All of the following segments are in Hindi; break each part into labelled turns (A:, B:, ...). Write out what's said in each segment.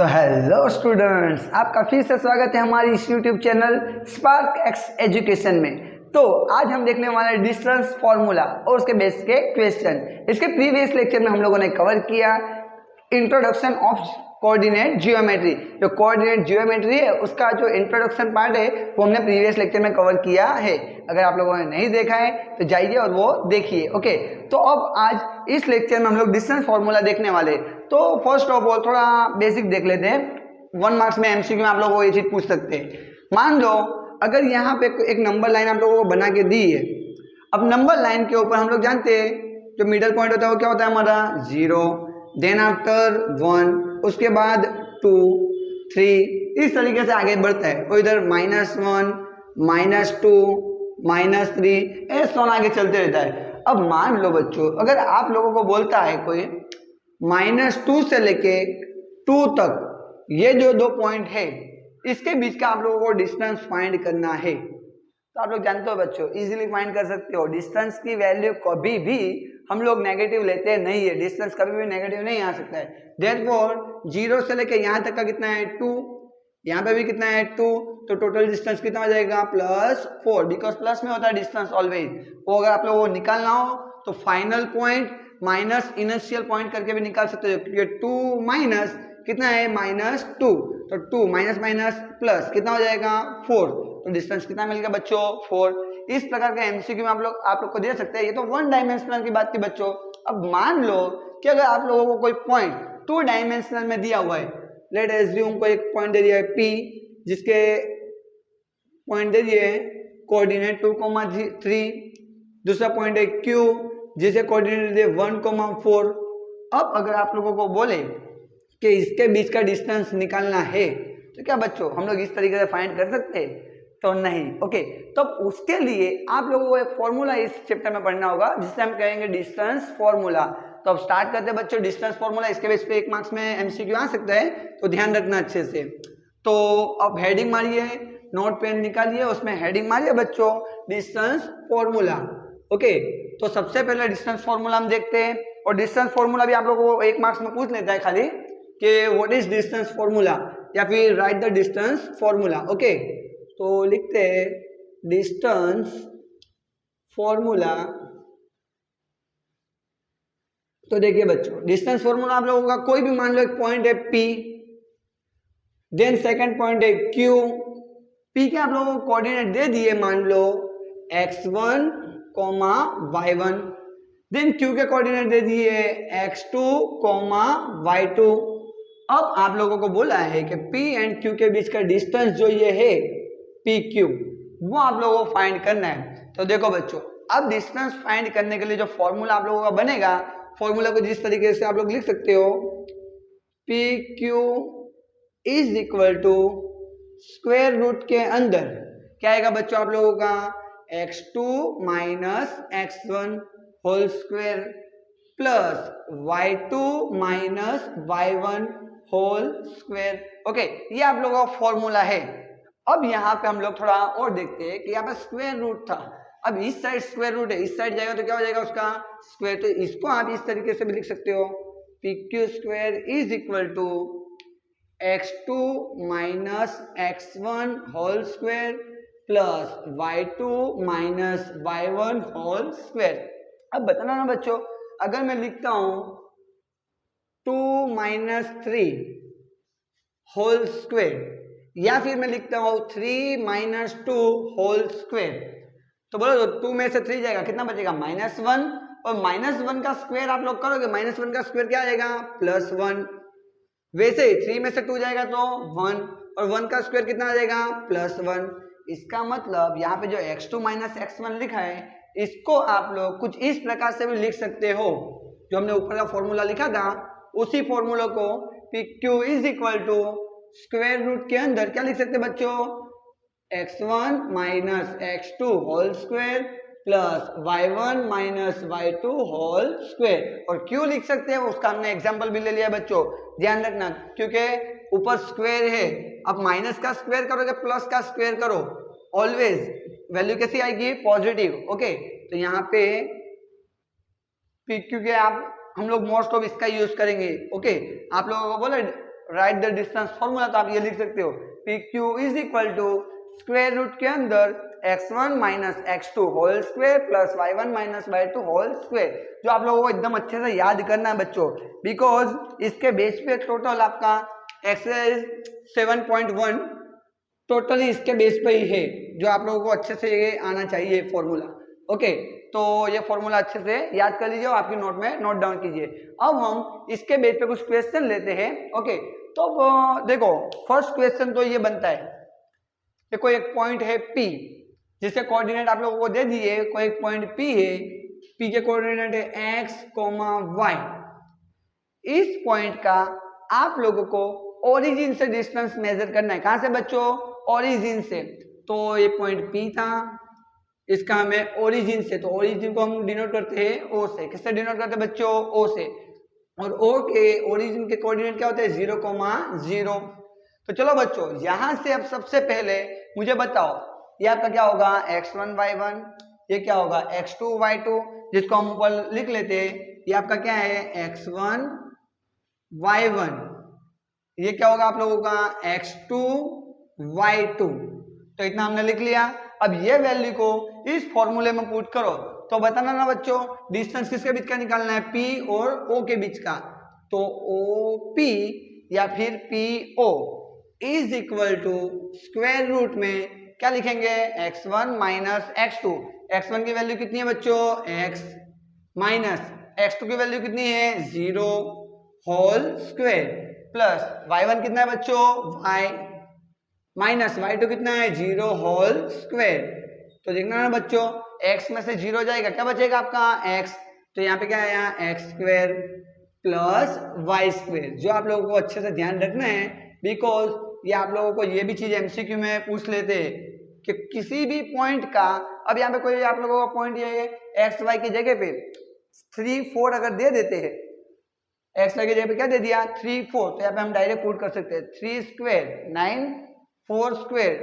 A: तो हेलो स्टूडेंट्स, आपका फिर से स्वागत है हमारी इस YouTube channel spark x education में। तो आज हम देखने वाले हैं डिस्टेंस फॉर्मूला और उसके बेस के क्वेश्चन। इसके प्रीवियस लेक्चर में हम लोगों ने कवर किया इंट्रोडक्शन ऑफ कोऑर्डिनेट जियोमेट्री। जो कोऑर्डिनेट जियोमेट्री है उसका जो इंट्रोडक्शन पार्ट है वो हमने प्रीवियस लेक्चर में कवर किया है। अगर आप लोगों ने नहीं देखा है तो जाइए और वो देखिए। ओके, तो अब आज इस लेक्चर में हम लोग डिस्टेंस फॉर्मूला देखने वाले। तो फर्स्ट ऑफ ऑल थोड़ा बेसिक देख लेते हैं। 1 मार्क्स में एमसीक्यू में आप लोगों को ये चीज पूछ सकते हैं। मान लो अगर यहाँ पे एक नंबर लाइन आप लोगों को बना के दी है। अब नंबर लाइन के ऊपर हम लोग जानते हैं जो मिडल पॉइंट होता है वो क्या होता है हमारा 0, देन आफ्टर 1, उसके बाद 2, 3, इस तरीके से आगे बढ़ता है। और इधर -1, -2, -3 ऐसा आगे चलते रहता है। अब मान लो बच्चों, अगर आप लोगों को बोलता है कोई -2 से लेके 2 तक ये जो 2 पॉइंट है इसके बीच का आप लोगों को डिस्टेंस फाइंड करना है, तो आप लोग जानते हो बच्चों इजीली फाइंड कर सकते हो। डिस्टेंस की वैल्यू कभी भी हम लोग नेगेटिव लेते नहीं है, डिस्टेंस कभी भी नेगेटिव नहीं आ सकता है। देयरफॉर 0 से लेके यहाँ तक का कितना है 2, यहाँ पे भी कितना है 2, तो टोटल डिस्टेंस कितना हो जाएगा +4, बिकॉज प्लस में होता है डिस्टेंस ऑलवेज। वो अगर आप लोगों को निकालना हो तो final point minus initial point करके भी निकाल सकते हो, क्योंकि 2 माइनस कितना है -2, तो 2 माइनस माइनस प्लस कितना हो जाएगा 4, तो डिस्टेंस कितना मिल गया बच्चों 4। इस प्रकार का एमसीक्यू में आप लोग को दे सकते हैं। ये तो 1 डायमेंशनल की बात थी बच्चों। अब मान लो कि अगर आप लोगों को कोई पॉइंट 2 डायमेंशनल में दिया हुआ है, लेट एज्यूम को एक पॉइंट दे दिया है P, जिसके पॉइंट दे दिए कोऑर्डिनेट 2,3, दूसरा पॉइंट है Q जिसे कोऑर्डिनेट दे 1,4। अब अगर आप लोगों को बोले कि इसके बीच का डिस्टेंस निकालना है तो क्या बच्चों हम लोग इस तरीके से फाइंड कर सकते हैं? तो नहीं। ओके, तो उसके लिए आप लोगों को एक फॉर्मूला इस चैप्टर में पढ़ना होगा जिससे हम कहेंगे डिस्टेंस फॉर्मूला। तो अब स्टार्ट करते हैं बच्चों डिस्टेंस फॉर्मूला। इसके बेस पे 1 मार्क्स में एमसीक्यू आ सकता है, तो ध्यान रखना अच्छे से। तो अब हेडिंग मारिए, नोट पेन निकालिए, उसमें हेडिंग मारिए बच्चों डिस्टेंस फॉर्मूला। ओके, तो सबसे पहले डिस्टेंस फॉर्मूला हम देखते हैं। और डिस्टेंस फॉर्मूला भी आप लोगों को 1 मार्क्स में पूछ लेता है खाली कि व्हाट इज डिस्टेंस फॉर्मूला, या फिर right the distance formula. Okay, तो लिखते हैं डिस्टेंस फॉर्मूला। तो देखिए बच्चों डिस्टेंस फॉर्मूला आप लोगों का कोई भी मान लो एक पॉइंट है P, देन सेकंड पॉइंट है Q। P के आप लोगों को कोऑर्डिनेट दे दिए, मान लो x1, y1, देन Q के कोऑर्डिनेट दे दिए x2, y2। अब आप लोगों को बोला है कि P एंड Q के बीच का डिस्टेंस जो ये है PQ, वो आप लोगों को फाइंड करना है। तो देखो बच्चों, अब डिस्टेंस फाइंड करने के लिए जो फॉर्मूला आप लोगों का बनेगा, फॉर्मूला को जिस तरीके से आप लोग लिख सकते हो, PQ is equal to square root के अंदर क्या आएगा बच्चों आप लोगों का x2 minus x1 whole square plus y2 minus y1 whole square. Okay, ये आप लोगों का फॉर्मूला है। अब यहाँ पे हम लोग थोड़ा और देखते हैं कि यहाँ पे स्क्वायर रूट था। अब इस साइड स्क्वायर रूट है, इस साइड जाएगा तो क्या हो जाएगा उसका स्क्वायर। तो इसको आप इस तरीके से भी लिख सकते हो, PQ square is equal to x2 minus x1 whole square plus y2 minus y1 whole square. अब बताना ना बच्चों, अगर मैं लिखता हूं 2 माइनस 3 होल स्क्वायर, या फिर मैं लिखता हूं 3 माइनस 2 होल स्क्वायर, तो बोलो 2 में से 3 जाएगा, कितना बचेगा -1, और -1 का स्क्वायर आप लोग करोगे, -1 का स्क्वायर क्या आएगा +1। वैसे ही 3 में से 2 जाएगा तो 1, और 1 का स्क्वायर कितना आ जाएगा +1। इसका मतलब यहाँ पे जो x2 माइनस x1 लिखा है इसको आप लोग कुछ इस प्रकार से भी लिख सकते हो, जो हमने ऊपर का फॉर्मूला लिखा था उसी फॉर्मूला को PQ is equal to square root के अंदर क्या लिख सकते हैं बच्चों, x1 minus x2 whole square plus y1 minus y2 whole square. और क्यों लिख सकते हैं उसका हमने एग्जांपल भी ले लिया बच्चों, ध्यान रखना, क्योंकि ऊपर स्क्वायर है। अब माइनस का स्क्वायर करोगे प्लस का स्क्वायर करो, ऑलवेज वैल्यू कैसी आएगी पॉजिटिव। ओके, तो यहाँ पे PQ के आप हम लोग मोस्ट ऑफ इसका यूज करेंगे। ओके, आप लोगों को बोले राइट द डिस्टेंस फॉर्मूला, तो आप ये लिख सकते हो P Q is equal to square root के अंदर x1 minus x2 whole square plus y1 minus y2 whole square. जो आप लोगों को एकदम अच्छे से याद करना है बच्चों, बिकॉज इसके बेस पे टोटल आपका एक्सरसाइज 7.1 टोटली इसके बेस पे ही है, जो आप लोगों को अच्छे से ये आना चाहिए फॉर्मूला। ओके, तो ये फॉर्मूला अच्छे से याद कर लीजिए और आपकी नोट में नोट डाउन कीजिए। अब हम इसके बेस पे कुछ क्वेश्चन लेते हैं। ओके, तो देखो फर्स्ट क्वेश्चन तो ये बनता है, देखो एक पॉइंट है P जिसके कोऑर्डिनेट आप लोगों को दे दिए, कोई एक पॉइंट P है, P के कोऑर्डिनेट है x, y। इस पॉइंट का आप लोगों को ओरिजिन से डिस्टेंस मेजर करना है। कहां से बच्चों? ओरिजिन से। तो ये पॉइंट P था, इसका हमें ओरिजिन से, तो ओरिजिन को हम डिनोट करते हैं O से। किससे डिनोट करते हैं बच्चों? O से। और O के ओरिजिन के कोऑर्डिनेट क्या होते हैं? 0,0। तो चलो बच्चों यहां से अब सबसे पहले मुझे बताओ ये आपका क्या होगा? x1 y1, ये क्या होगा? x2 y2, जिसको हम ऊपर लिख लेते हैं। ये आपका क्या है? x1 y1। ये क्या होगा आप लोगों का? x2 y2। तो इतना हमने लिख लिया। अब ये वैल्यू को इस फॉर्मूले में पुट करो, तो बताना ना बच्चों डिस्टेंस किसके बीच का निकालना है? P और O के बीच का। तो OP या फिर PO is equal to square root में क्या लिखेंगे? x1 minus x2। x1 की वैल्यू कितनी है बच्चों? x माइनस x2 की वैल्यू कितनी है? 0 होल स्क्वायर प्लस y1 कितना है बच्चों? y माइनस y2 कितना है? 0 होल स्क्वायर। तो देखना ना बच्चों x में से 0 जाएगा, क्या बचेगा आपका? x। तो यहाँ पे क्या है? यहाँ x square plus y square. जो आप लोगों को अच्छे से ध्यान रखना है, बिकॉज ये आप लोगों को ये भी चीज एमसीक्यू में पूछ लेते हैं कि किसी भी पॉइंट का, अब यहाँ पे कोई आप लोगों का पॉइंट ये है एक्स वाई की जगह पे 3 4 अगर दे देते हैं, एक्स वाई की जगह पे क्या दे दिया? 3 4, तो यहाँ पे हम डायरेक्ट पुट कर सकते हैं 3 स्क्वायर 9, 4 स्क्वायर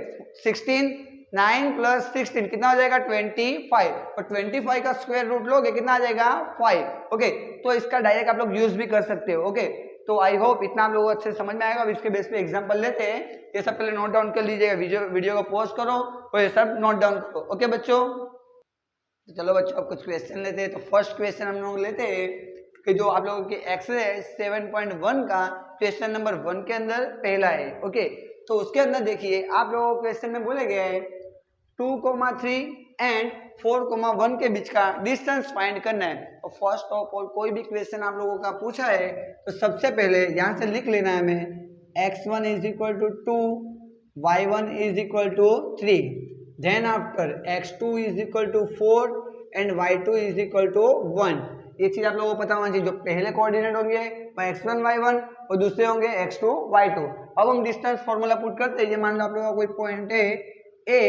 A: 16, 9 प्लस 16 कितना हो जाएगा? 25। और 25 का स्क्वायर रूट लोगे कितना आ जाएगा? 5। ओके, तो इसका डायरेक्ट आप लोग यूज भी कर सकते हो। ओके, तो आई होप इतना आप लोगों को अच्छे से समझ में आएगा। अब इसके बेस पे एग्जांपल लेते हैं। ये सब पहले नोट डाउन कर लीजिएगा, वीडियो को पॉज करो और ये सब नोट डाउन करो। ओके बच्चों, तो चलो बच्चों अब कुछ क्वेश्चन लेते हैं। तो फर्स्ट क्वेश्चन हम लोग लेते हैं कि जो आप लोगों के एक्सरसाइज 7.1 का क्वेश्चन नंबर 1 के अंदर पहला है। ओके, तो उसके अंदर देखिए आप लोगों को क्वेश्चन में बोले गए हैं 2,3 एंड 4,1 के बीच का डिस्टेंस फाइंड करना है। तो फर्स्ट ऑफ ऑल कोई भी क्वेश्चन आप लोगों का पूछा है तो सबसे पहले यहाँ से लिख लेना है हमें x1 is equal to 2, y1 is equal to 3, then after x2 is equal to 4 and y2 is equal to 1। ये चीज आप लोगों को पता होना चाहिए। जो पहले कोऑर्डिनेट होंगे वो x1 y1 और दूसरे होंगे x2 y2। अब हम डिस्टेंस फॉर्मूला पुट करते हैं। ये मान लो आप लोगों का कोई पॉइंट है A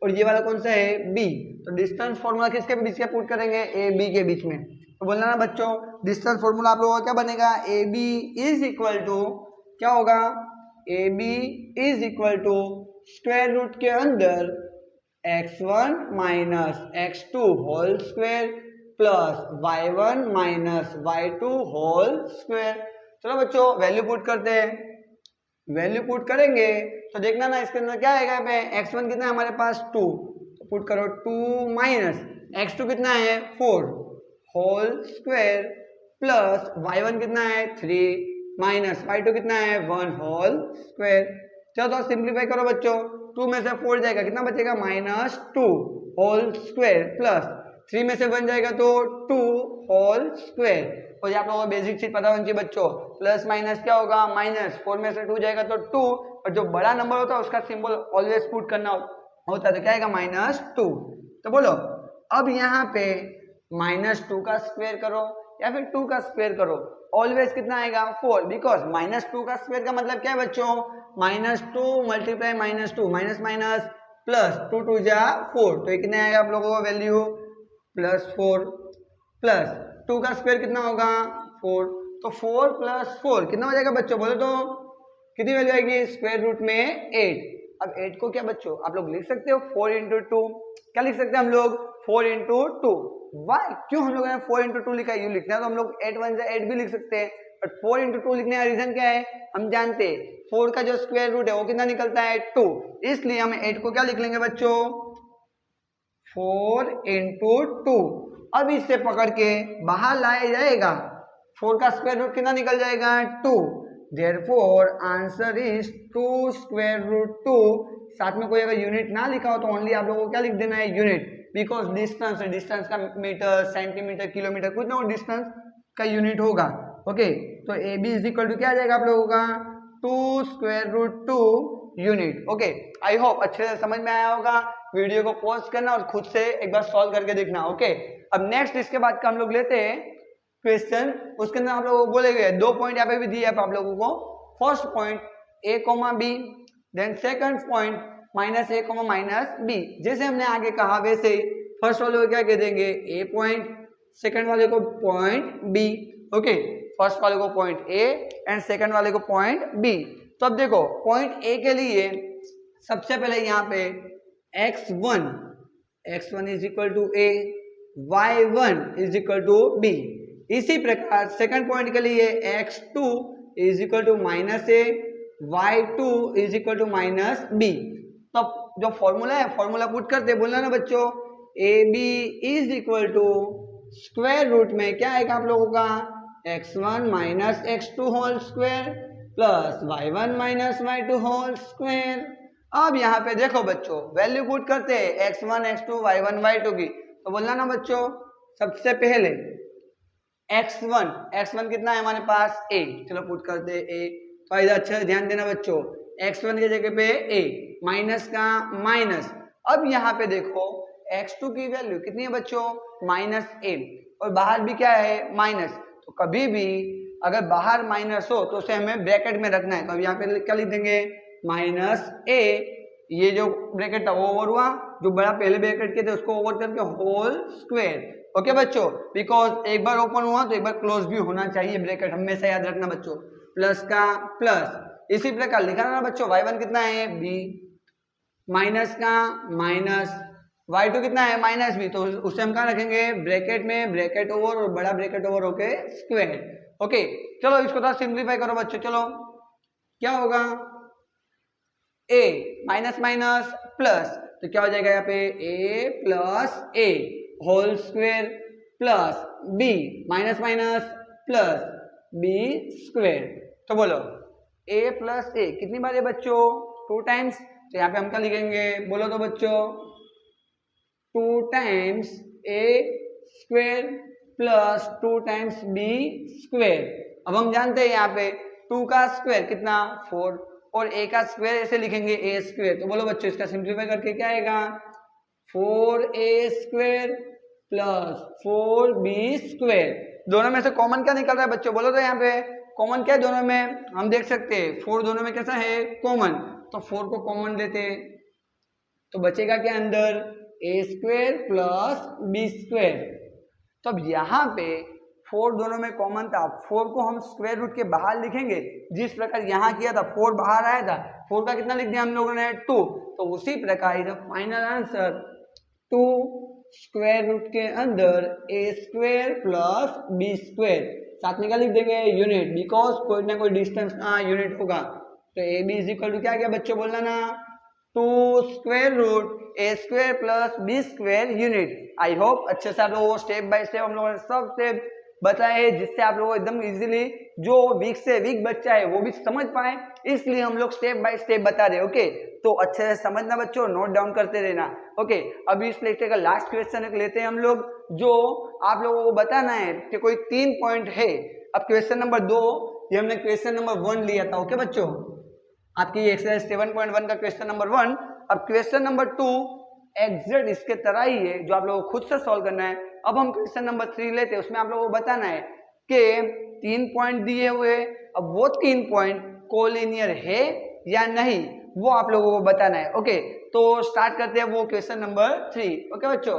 A: और ये वाला कौन सा है? B। तो डिस्टेंस फॉर्मूला किसके बीच का पुट करेंगे? A B के बीच में। तो बोलना ना बच्चों डिस्टेंस फॉर्मूला आप लोगों का क्या बनेगा? AB इज इक्वल टू क्या होगा? AB is equal to square root के अंदर x1 minus x2 whole square plus y1 minus y2 whole square. चलो बच्चों वैल्यू पुट करते हैं। वैल्यू पुट करेंगे तो देखना ना इसके अंदर क्या आएगा? पे x1 कितना है हमारे पास? 2, तो पुट करो 2 माइनस x2 कितना है? 4 होल स्क्वायर प्लस y1 कितना है? 3 माइनस y2 कितना है? 1 होल स्क्वायर। चलो तो सिंप्लीफाई करो बच्चों, 2 में से 4 जाएगा कितना बचेगा? -2 होल स्क्वायर प्लस 3 में से 1 जाएगा तो 2 होल स्क्वायर। और आप लोगों को बेसिक चीज पता होनी चाहिए बच्चों, प्लस माइनस क्या होगा? माइनस। 4 में से 2 जाएगा तो 2, और जो बड़ा नंबर होता है उसका सिंबल ऑलवेज पुट करना होता है। तो क्या आएगा? -2। तो बोलो अब यहाँ पे -2 का स्क्वायर करो या फिर 2 का स्क्वायर करो, ऑलवेज कितना आएगा? 4, बिकॉज -2 का स्क्वायर का मतलब क्या है बच्चों? -2 मल्टीप्लाई -2, माइनस माइनस प्लस 2 2 जा 4, तो कितने आएगा आप लोगों को वैल्यू? +4 प्लस 2 का स्क्वायर कितना होगा? 4, तो 4 + 4 कितना हो जाएगा बच्चों? बोलो तो कितनी वैल्यू आएगी? स्क्वायर रूट में 8। अब 8 को क्या बच्चों आप लोग लिख सकते हो 4 × 2। क्या लिख सकते हैं हम लोग? 4 × 2। वाई? क्यों हम लोगों ने 4 × 2 लिखा है? यू लिखना है तो हम लोग 8 1 8 भी लिख सकते हैं। बट 4 इंटू टू लिखने का रीजन क्या है, हम जानते हैं 4 का जो स्क्वायर रूट है वो कितना निकलता है 2, इसलिए हम 8 को क्या लिख लेंगे बच्चों 4 इंटू टू। अब इससे पकड़ के बाहर लाया जाएगा, 4 का स्क्वायर रूट कितना निकल जाएगा 2, therefore answer is 2 square root 2। साथ में कोई अगर यूनिट ना लिखा हो तो ओनली आप लोगों को क्या लिख देना है यूनिट, बिकॉज डिस्टेंस है, डिस्टेंस का मीटर सेंटीमीटर किलोमीटर कुछ ना हो डिस्टेंस का यूनिट होगा। ओके तो A B is equal to क्या आ जाएगा आप लोगों का 2 square root 2 unit. Okay I hope अच्छे से समझ में आया होगा। वीडियो को पॉज करना और खुद से एक बार सॉल्व करके देखना। ओके अब नेक्स्ट इसके बाद का हम लोग लेते हैं क्वेश्चन, उसके अंदर आप लोगों को बोले गए 2 पॉइंट यहाँ पे भी दिए आप लोगों को। First point a comma B, then second point minus a comma minus B. जैसे हमने आगे कहा वैसे फर्स्ट वाले को क्या कह देंगे a पॉइंट, सेकंड वाले को पॉइंट b। ओके फर्स्ट वाले को पॉइंट a एंड सेकंड वाले को पॉइंट b। तो अब देखो पॉइंट a के लिए सबसे पहले यहाँ पे x1 is equal to a, y1 is equal to b। इसी प्रकार सेकंड पॉइंट के लिए x2 is equal to minus A, y2 is equal to minus B. तो जो फॉर्मूला है फॉर्मूला पुट करते बोलना ना बच्चों, A B is equal to square root में क्या आएगा आप लोगों का x1 minus x2 whole square plus y1 minus y2 whole square. अब यहाँ पे देखो बच्चों वैल्यू पुट करते हैं x1 x2 y1 y2 की, तो बोलना ना बच्चों सबसे पहले x1 कितना है हमारे पास a, चलो पुट करते हैं a। तो इधर अच्छा ध्यान देना बच्चों x1 की जगह पे a माइनस का माइनस। अब यहाँ पे देखो x2 की वैल्यू कितनी है बच्चों माइनस a और बाहर भी क्या है माइनस। तो कभी भी अगर बाहर माइनस हो तो उसे हमें ब्रैकेट में रखना है। तो अब यहाँ पे क्या लिख देंगे माइनस a, ये जो ब्रैकेट था वो ओवर हुआ, जो बड़ा पहले ब्रैकेट के थे उसको ओवर करके होल स्क्वायर। ओके बच्चों बिकॉज एक बार ओपन हुआ तो एक बार क्लोज भी होना चाहिए ब्रैकेट, हमेशा याद रखना बच्चों। प्लस का प्लस, इसी प्रकार लिखा ना बच्चों y1 कितना है b, माइनस का माइनस, y2 कितना है माइनस b, तो उसे हम कहाँ रखेंगे ब्रैकेट में, ब्रैकेट ओवर और बड़ा ब्रैकेट ओवर होके स्क्वायर। ओके चलो इसको थोड़ा सिंप्लीफाई करो बच्चों। चलो क्या होगा a माइनस माइनस प्लस, तो क्या हो जाएगा यहाँ पे a plus a whole square plus b minus minus plus b square. तो बोलो a प्लस a कितनी बार है बच्चों 2 टाइम्स, तो यहाँ पे हम क्या लिखेंगे बोलो तो बच्चों 2 times a square plus 2 times b square. अब हम जानते हैं यहाँ पे 2 का स्क्वायर कितना 4 और a का स्क्वायर ऐसे लिखेंगे a स्क्वायर। तो बोलो बच्चों इसका सिंप्लीफाई करके क्या आएगा 4a square plus 4b square. दोनों में से कॉमन क्या निकल रहा है बच्चों बोलो तो यहाँ पे कॉमन क्या है दोनों में, हम देख सकते हैं 4 दोनों में कैसा है कॉमन, तो 4 को कॉमन लेते हैं तो बचेगा क्या अंदर a square plus b square. तो अब यहाँ पे 4 दोनों में कॉमन था, 4 को हम स्क्वायर रूट के बाहर लिखेंगे जिस प्रकार यहाँ किया था 4 बाहर आया था, 4 का कितना लिख दिया हम लोगों ने 2, तो उसी प्रकार इधर फाइनल आंसर 2 स्क्वायर रूट के अंदर a square plus b square, साथ में क्या लिख देंगे यूनिट, बिकॉज कोई ना कोई डिस्टेंस का यूनिट होगा। तो A B is equal to क्या गया बच्चों बोलना ना 2 square root a square plus b square unit. I hope अच्छे से आप लोगों को स्टेप बाय स्टेप हम लोगों ने सब स्टेप बताए जिससे आप लोगों को एकदम इजीली जो वीक से वीक बच्चा है वो भी समझ पाए, इसलिए हम लोग स्टेप बाय स्टेप बता रहे हैं। ओके तो अच्छे से समझना बच्चों, नोट डाउन करते रहना। ओके अभी इस लेक्चर का लास्ट क्वेश्चन लेते हैं हम लोग, जो आप लोगों को बताना है कि कोई 3 पॉइंट है। अब क्वेश्चन नंबर 2 ये हमने क्वेश्चन नंबर 1 लिया था। ओके बच्चों आपकी एक्सरसाइज 7.1 का क्वेश्चन नंबर 1। अब क्वेश्चन नंबर 2 एग्जैक्ट इसके तरह ही है जो आप लोगों को खुद से सॉल्व करना है। अब हम क्वेश्चन नंबर 3 लेते हैं, उसमें आप लोगों को बताना है कि 3 पॉइंट दिए हुए, अब वो 3 पॉइंट कोलिनियर है या नहीं वो आप लोगों को बताना है। ओके तो स्टार्ट करते हैं वो क्वेश्चन नंबर 3। ओके बच्चों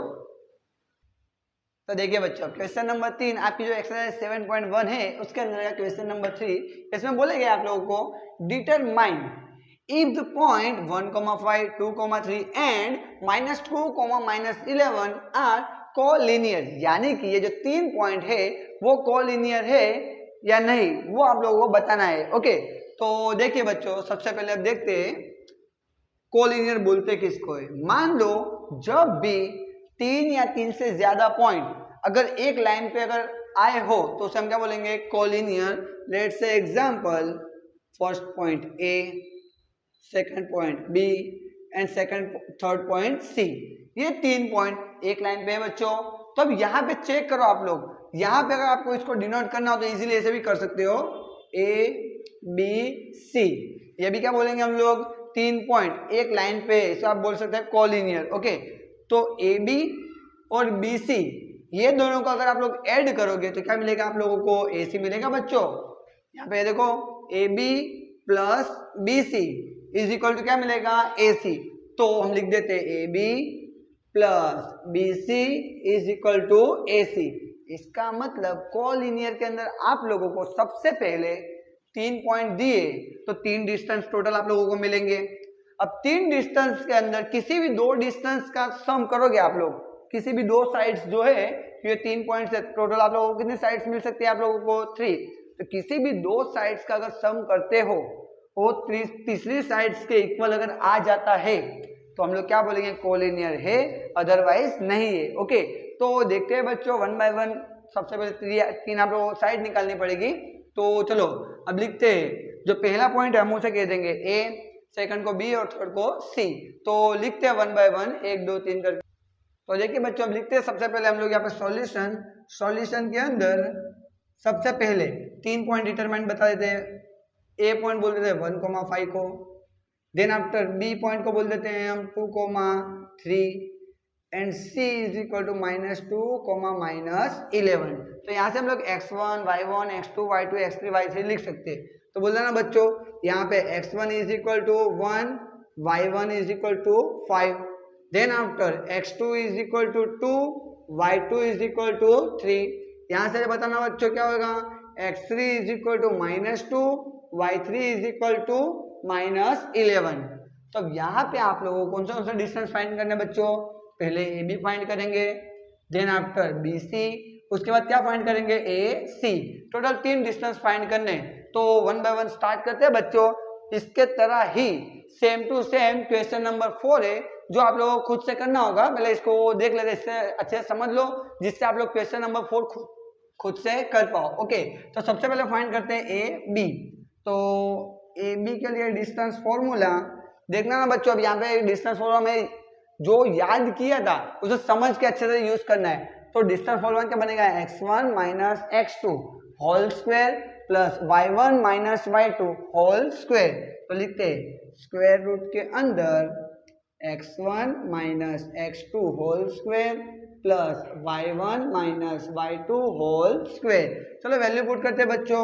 A: तो देखिए बच्चों क्वेश्चन नंबर 3 आपकी जो एक्सरसाइज 7.1 है उसके अंदर का क्वेश्चन नंबर 3, इसमें बोलेंगे आप लोगों को determine if the point 1,5, 2,3 and -2, -11 are collinear, यानी कि ये जो 3 पॉइंट है वो कोलिनियर है या नहीं, वो आप लोगों को बताना है। ओके, तो देखिए बच्चों, सबसे पहले अब देखते हैं कोलिनियर बोलते किसको है। मान लो जब भी 3 या 3 से ज्यादा पॉइंट अगर एक लाइन पे अगर आए हो तो उसे हम क्या बोलेंगे, collinear. Let's say example, first point A, second point B and third point C. ये 3 पॉइंट एक लाइन पे है बच्चों। तो अब यहाँ पे चेक करो आप लोग, यहाँ पे अगर आपको इसको डिनोट करना हो तो इजीली ऐसे भी कर सकते हो, ए बी सी। ये भी क्या बोलेंगे हम लोग, 3 पॉइंट एक लाइन पे, इसे आप बोल सकते हैं कोलिनियर। ओके, तो ए बी और बी सी, ये दोनों को अगर आप लोग ऐड करोगे तो क्या मिलेगा आप लोगों को, ए सी मिलेगा बच्चों। यहाँ पे देखो, A B plus B C is equal to क्या मिलेगा, ए सी। तो हम लिख देते हैं A B plus B C is equal to A C. इसका मतलब कोलिनियर के अंदर आप लोगों को सबसे पहले 3 पॉइंट दिए तो 3 डिस्टेंस टोटल आप लोगों को मिलेंगे। अब 3 डिस्टेंस के अंदर किसी भी 2 डिस्टेंस का सम करोगे आप लोग, किसी भी 2 साइड्स जो है, ये 3 पॉइंट्स है, टोटल आप लोगों को कितनी साइड्स मिल सकती है आप लोगों को, 3। तो किसी भी 2 साइड्स का अगर सम करते हो वो तीसरी साइड्स के इक्वल अगर आ जाता है तो हम लोग क्या बोलेंगे, कोलिनियर है, अदरवाइज नहीं है। ओके, तो देखते हैं बच्चों 1 बाय 1। सबसे पहले 3 आप लोगों को साइड निकालनी पड़ेगी। तो चलो अब लिखते हैं, जो पहला पॉइंट है हम उसे कह देंगे ए, सेकंड को बी और थर्ड को सी। तो लिखते हैं 1 बाय 1, 1 2 3 करके। तो देखिए बच्चों, अब लिखते हैं सबसे पहले हम लोग यहाँ पे सॉल्यूशन के अंदर सबसे पहले 3 पॉइंट डिटरमाइन बता देते हैं। ए पॉइंट बोल देते हैं 1,5 को, देन आफ्टर बी पॉइंट को बोल देते हैं हम 2,3 and C is equal to -2, -11। तो यहाँ से हम लोग x1, y1, x2, y2, x3, y3 लिख सकते हैं। तो बोल देना बच्चों, यहाँ पे x1 is equal to 1, y1 is equal to 5, then after x2 is equal to 2, y2 is equal to 3। यहाँ से बताना बच्चों क्या होगा, x3 is equal to -2, y3 is equal to -11। तो अब यहाँ पे आप लोगों को कौन सा डिस्टेंस फाइंड करना है बच्चों, पहले ए बी फाइंड करेंगे, देन आफ्टर बी सी, उसके बाद क्या फाइंड करेंगे, ए सी। टोटल 3 डिस्टेंस फाइंड करने। तो 1 बाय 1 स्टार्ट करते हैं बच्चों। इसके तरह ही same to same question number 4 है, जो आप लोगों को खुद से करना होगा। पहले इसको देख लेते, इससे अच्छे से समझ लो, जिससे आप लोग क्वेश्चन नंबर 4 खुद से कर पाओ। ओके, तो सबसे पहले फाइंड करते हैं ए बी। तो ए बी के लिए डिस्टेंस फॉर्मूला देखना ना बच्चों। अब यहाँ पे डिस्टेंस फॉर्मूला में जो याद किया था उसे समझ के अच्छे से यूज करना है। तो डिस्टेंस फॉर्मूला क्या बनेगा, x1 minus x2 whole square plus y1 minus y2 whole square. तो लिखते हैं स्क्वायर रूट के अंदर x1 minus x2 whole square plus y1 minus y2 whole square. चलो वैल्यू पुट करते हैं बच्चों।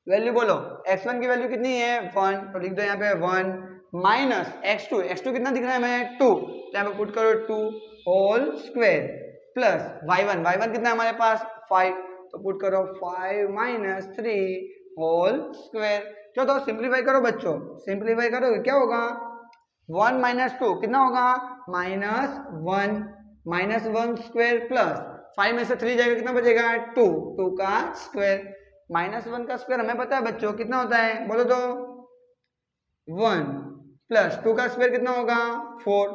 A: वैल्यू बोलो, x1 की वैल्यू कितनी है, 1, तो लिख दो यहाँ पे 1 माइनस x2 कितना दिख रहा है हमें, 2, तो यहाँ पे पुट करो 2 होल स्क्वायर प्लस y1 कितना है हमारे पास 5, तो पुट करो 5 माइनस 3 होल स्क्वायर। चलो सिंप्लीफाई करो बच्चों, सिंप्लीफाई करोगे क्या होगा, 1 माइनस 2 कितना होगा, -1 स्क्वायर प्लस 5 में से 3 जाएगा कितना बचेगा, 2 का स्क्वायर। -1 का स्क्वायर हमें पता है बच्चों कितना होता है, बोलो तो 1 प्लस 2 का स्क्वायर कितना होगा 4।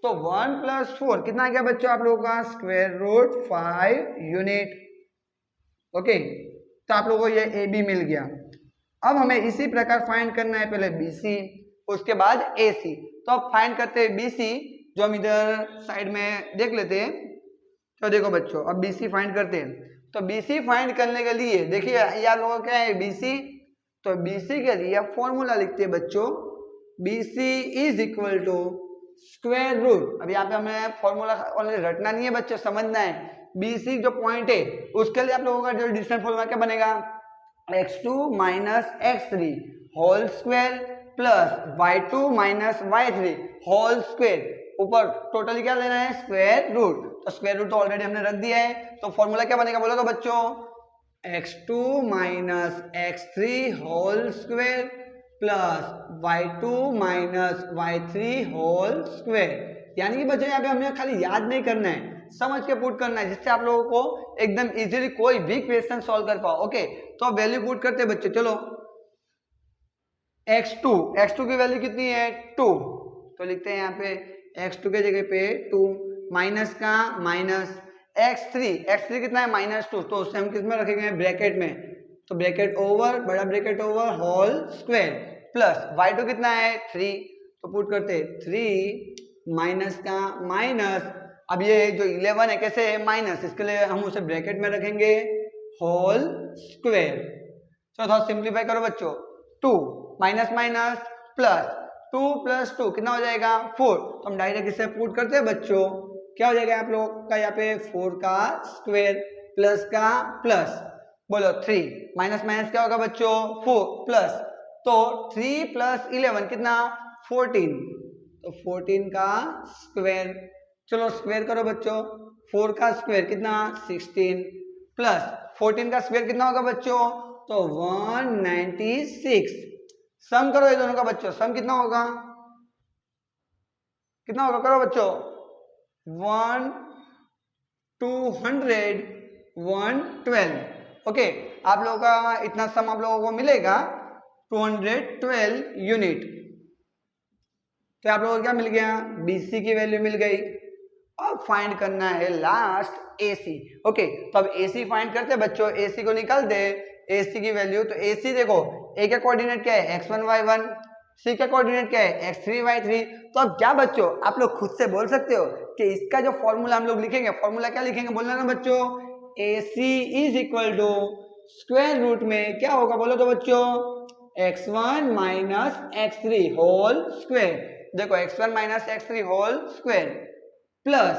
A: तो 1 प्लस 4 कितना आ गया बच्चों आप लोगों का, स्क्वायर रूट 5 यूनिट। ओके, तो आप लोगों को ये ए बी मिल गया। अब हमें इसी प्रकार फाइंड करना है, पहले बी सी उसके बाद ए सी। तो अब फाइंड करते हैं बी सी, जो हम इधर साइड में देख लेते हैं। तो देखो बच्चों, अब बी सी फाइंड करते हैं। तो BC फाइंड करने के लिए देखिए यार लोगों क्या है BC, तो BC के लिए फॉर्मूला लिखते हैं बच्चों, BC is equal to square root. अब यहाँ पे हमें फॉर्मूला ऑलरेडी रटना नहीं है बच्चों, समझना है। BC जो पॉइंट है उसके लिए आप लोगों का जो डिस्टेंस फॉर्मूला क्या बनेगा, x2 minus x3 whole square plus y2 minus y3 whole square. ऊपर टोटली क्या लेना है, स्क्वायर रूट। तो स्क्वायर रूट तो ऑलरेडी हमने रख दिया है। तो फॉर्मूला क्या बनेगा बोलो तो बच्चों, x2 minus x3 whole square plus y2 minus y3 whole square. यानी कि बच्चों यहाँ पे हमें खाली याद नहीं करना है, समझ के पुट करना है, जिससे आप लोगों को एकदम इजीली कोई भी क्वेश्चन सॉल्व कर पाओ। ओके, तो अब वैल्यू पुट करते हैं बच्चे। चलो x2 की वैल्यू कितनी है 2, तो लिखते हैं यहाँ पे x2 के जगह पे 2 माइनस का माइनस x3 कितना है -2, तो उससे हम किस में रखेंगे ब्रैकेट में, तो ब्रैकेट ओवर बड़ा bracket over whole square plus y2 कितना है 3, तो पुट करते 3 माइनस का माइनस, अब ये जो 11 है कैसे है माइनस, इसके लिए हम उसे ब्रैकेट में रखेंगे होल स्क्वायर। चलो थोड़ा सिंप्लीफाई करो बच्चों, 2 माइनस माइनस प्लस 2 प्लस 2 कितना हो जाएगा 4, तो हम डायरेक्ट इसे पुट करते हैं बच्चों, क्या हो जाएगा आप लोग का यहाँ पे 4 का स्क्वायर प्लस का प्लस, बोलो 3 माइनस माइनस क्या होगा बच्चों 4 प्लस, तो 3 प्लस 11 कितना 14, तो 14 का स्क्वायर, चलो स्क्वायर करो बच्चों, 4 का स्क्वायर कितना 16 प्लस 14 का स्क्वायर कितना होगा बच्चों, तो 196, सम करो ये दोनों का बच्चों, सम कितना होगा करो बच्चों 1 200 112। ओके, आप लोगों का इतना सम आप लोगों को मिलेगा 212 यूनिट। तो आप लोगों को क्या मिल गया, BC की वैल्यू मिल गई। अब फाइंड करना है लास्ट AC। ओके, तो अब AC फाइंड करते हैं बच्चों, AC को निकाल दे, AC की वैल्यू, तो AC देखो A का कोऑर्डिनेट क्या है x1 y1, C का कोऑर्डिनेट क्या है x3 y3, तो अब क्या बच्चों आप लोग खुद से बोल सकते हो कि इसका जो फॉर्मूला हम लोग लिखेंगे, फॉर्मूला क्या लिखेंगे बोलना ना बच्चों, AC is equal to square root में क्या होगा बोलो तो बच्चों x1 minus x3 whole square, देखो x1 minus x3 whole square plus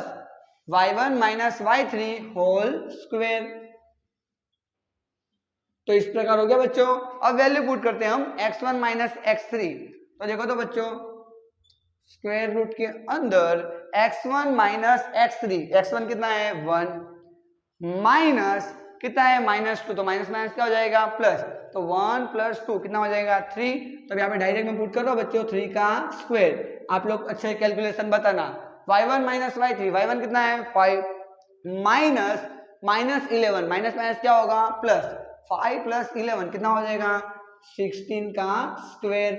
A: y1 minus y3 whole square. तो इस प्रकार हो गया बच्चों। अब वैल्यू पुट करते हैं हम x1 माइनस x3, तो देखो तो बच्चों स्क्वायर रूट के अंदर x1 माइनस x3, x1 कितना है 1 माइनस कितना है -2, तो माइनस माइनस क्या हो जाएगा प्लस, तो 1 प्लस 2 कितना हो जाएगा 3, तो यहाँ पे डायरेक्ट में पुट कर दो बच्चों 3 का स्क्वायर। आप लोग अच्छे कैलकुलेशन बताना, y1 माइनस y3, y1 कितना है 5 माइनस -11 माइनस माइनस क्या होगा प्लस, 5 प्लस 11 कितना हो जाएगा 16 का स्क्वायर,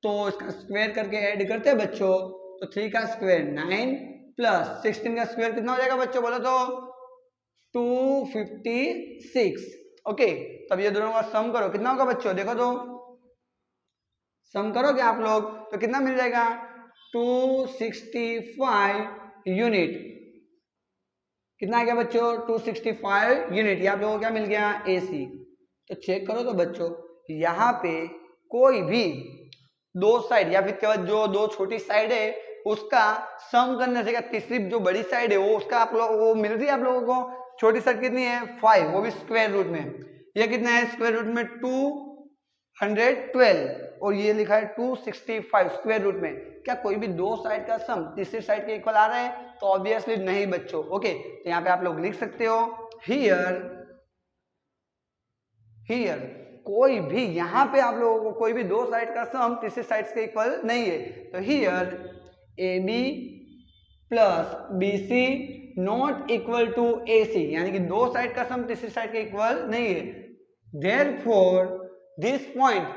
A: तो इसका स्क्वायर करके ऐड करते हैं बच्चों, तो 3 का स्क्वायर 9 प्लस 16 का स्क्वायर कितना हो जाएगा बच्चों बोलो तो 256। ओके, तब ये दोनों का सम करो कितना होगा बच्चों, देखो तो सम करोगे आप लोग तो कितना मिल जाएगा 265 यूनिट, कितना आ गया बच्चों 265 यूनिट। ये आप लोगों को क्या मिल गया AC। तो चेक करो तो बच्चों यहाँ पे कोई भी दो साइड या फिर केवल जो दो छोटी साइड है उसका सम करने से तीसरी जो बड़ी साइड है वो उसका आप लोग वो मिल रही है आप लोगों को, छोटी साइड कितनी है 5, वो भी स्क्वायर रूट में, ये कितना है स्क्वायर रूट में 212 और ये लिखा है 265 स्क्वायर रूट में। क्या कोई भी दो साइड का सम तीसरी साइड के इक्वल आ रहा है, तो ऑब्वियसली नहीं बच्चों। ओके, तो यहाँ पे आप लोग लिख सकते हो हियर कोई भी यहाँ पे आप लोगों को कोई भी दो साइड का सम तीसरी साइड के इक्वल नहीं है, तो here AB plus BC not equal to AC, यानी कि दो साइड का सम तीसरी साइड के इक्वल नहीं है। Therefore this point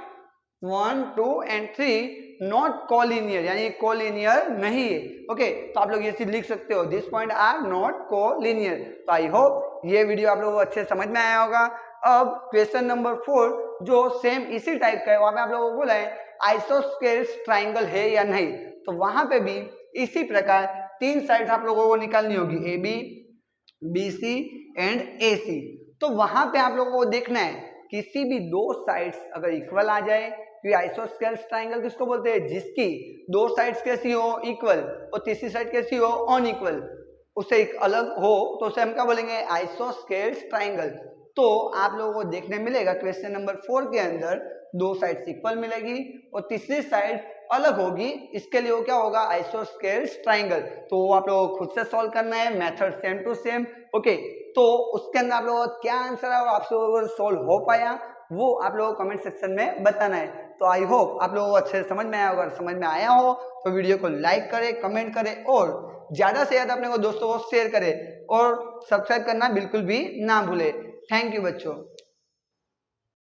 A: 1 2 and 3 not collinear, यानी कोलिनियर नहीं है। ओके, तो आप लोग ये चीज लिख सकते हो, this point are not collinear. तो आई होप ये वीडियो आप लोगों को अच्छे समझ में आया होगा। अब क्वेश्चन नंबर 4 जो सेम इसी टाइप का है, वहां पे आप लोगों को बोला है आइसोस्केलेस ट्राइंगल है या नहीं, तो वहां पे भी इसी प्रकार तीन साइड्स आप लोगों को निकालनी होगी, AB BC एंड AC। तो वहां पे आप लोगों को देखना है किसी भी दो साइड्स अगर इक्वल आ जाए, तो आइसोस्केलेस ट्राइंगल किसको बोलते हैं, जिसकी दो साइड्स कैसी हो इक्वल और तीसरी साइड कैसी हो अनइक्वल, उससे एक अलग हो, तो उसे हम क्या बोलेंगे आइसोस्केलेस ट्राइंगल। तो आप लोगों को देखने मिलेगा क्वेश्चन नंबर 4 के अंदर दो साइड्स इक्वल मिलेगी और तीसरी साइड अलग होगी, इसके लिए वो क्या होगा आइसोस्केलेस ट्राइंगल। तो वो आप लोगों को खुद से सॉल्व करना है, method same to same. Okay, तो उसके अंदर आप लोगों का क्या आंसर है और आप लोगों को सॉल्व हो पाया वो आप लोगों को कमेंट सेक्शन में बताना है। तो आई होप आप लोगों को अच्छे से समझ में आया। अगर समझ में आया हो तो वीडियो को लाइक करें, कमेंट करें और ज़्यादा से ज़्यादा अपने को दोस्तों को शेयर करें और सब्सक्राइब करना बिल्कुल भी ना भूलें। थैंक यू बच्चों।